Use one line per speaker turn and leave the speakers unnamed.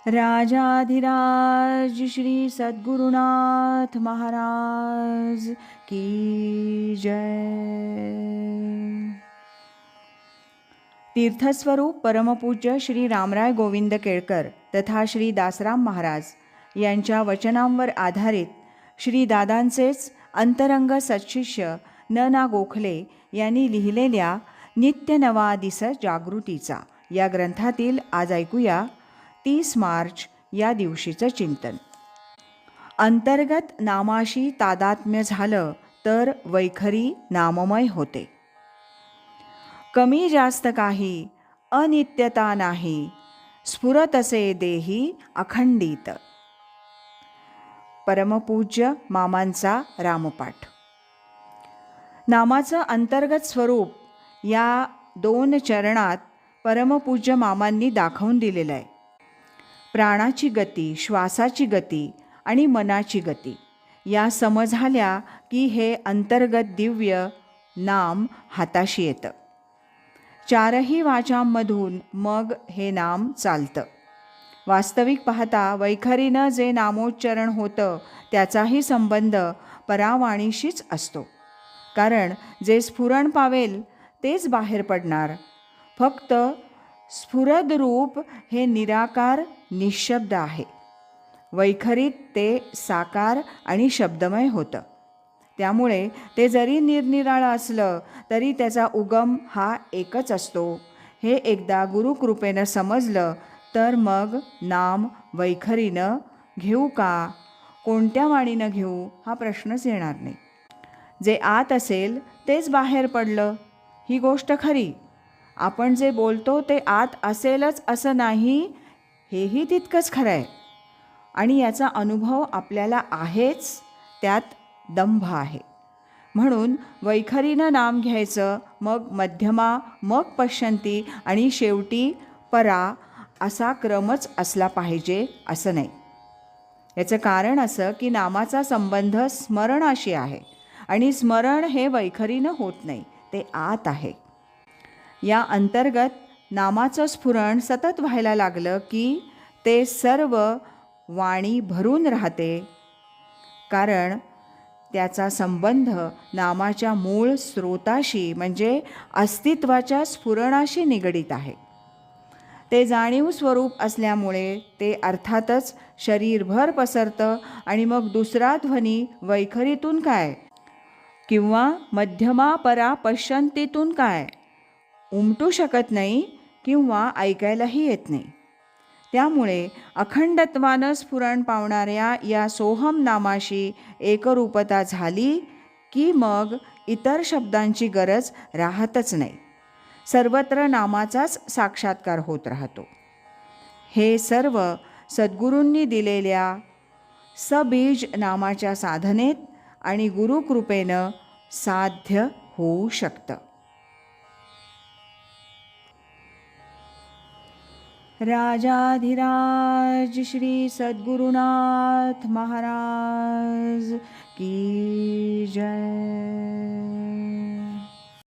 राजाधिराज श्री सद्गुरुनाथ महाराज की जय। तीर्थस्वरूप परमपूज्य श्री रामराय गोविंद केळकर तथा श्री दासराम महाराज यांच्या वचनांवर आधारित श्री दादांचेच अंतरंग सत्शिष्य न गोखले यांनी लिहिलेल्या नित्य नवा दिस जागृतीचा या ग्रंथातील आज ऐकूया 30 मार्च या दिवशीचं चिंतन। अंतर्गत नामाशी तादात्म्य झालं तर वैखरी नाममय होते। कमी जास्त काही अनित्यता नाही, स्फुरतसे देही अखंडित। परमपूज्य मामांचा रामपाठ। नामाचं अंतर्गत स्वरूप या 2 चरणात परमपूज्य मामांनी दाखवून दिलेलं आहे। प्राणाची गती, श्वासाची गती आणि मनाची गती या सम झाल्या की हे अंतर्गत दिव्य नाम हाताशी येतं। 4ही वाचांमधून मग हे नाम चालतं। वास्तविक पाहता वैखरीनं जे नामोच्चारण होतं त्याचाही संबंध परावाणीशीच असतो, कारण जे स्फुरण पावेल तेच बाहेर पडणार। फक्त स्फुरद रूप हे निराकार निशब्द आहे, वैखरीत ते साकार आणि शब्दमय होतं। त्यामुळे ते जरी निरनिराळं असलं तरी त्याचा उगम हा एकच असतो। हे एकदा गुरुकृपेनं समजलं तर मग नाम वैखरीनं घेऊ का, कोणत्या वाणीनं घेऊ हा प्रश्नच येणार नाही। जे आत असेल तेच बाहेर पडलं ही गोष्ट खरी। आपण जे बोलतो ते आत असेलच असं नाही, हेही तितकंच खरं आहे। आणि याचा अनुभव आपल्याला आहेच, त्यात दंभ आहे। म्हणून वैखरीनं नाम घ्यायचं, मग मध्यमा, मग पश्यंती आणि शेवटी परा असा क्रमच असला पाहिजे असं नाही। याचं कारण असं की नामाचा संबंध स्मरणाशी आहे आणि स्मरण हे वैखरीनं होत नाही, ते आत आहे। या अंतर्गत नामाचं स्फुरण सतत व्हायला लागलं की ते सर्व वाणी भरून राहते, कारण त्याचा संबंध नामाच्या मूळ स्रोताशी म्हणजे अस्तित्वाच्या स्फुरणाशी निगडीत आहे। ते जाणीव स्वरूप असल्यामुळे ते अर्थातच शरीरभर पसरतं आणि मग दुसरा ध्वनी वैखरीतून काय किंवा मध्यमा परा पश्यंतीतून काय उमटू शकत नाही किंवा ऐकायलाही येत नाही। त्यामुळे अखंडत्वानं स्फुरण पावणाऱ्या या सोहम नामाशी एकरूपता झाली की मग इतर शब्दांची गरज राहतच नाही, सर्वत्र नामाचाच साक्षात्कार होत राहतो। हे सर्व सद्गुरूंनी दिलेल्या सबीज नामाच्या साधनेत आणि गुरुकृपेनं साध्य होऊ शकतं। राजाधिराज श्री सद्गुरुनाथ महाराज की जय।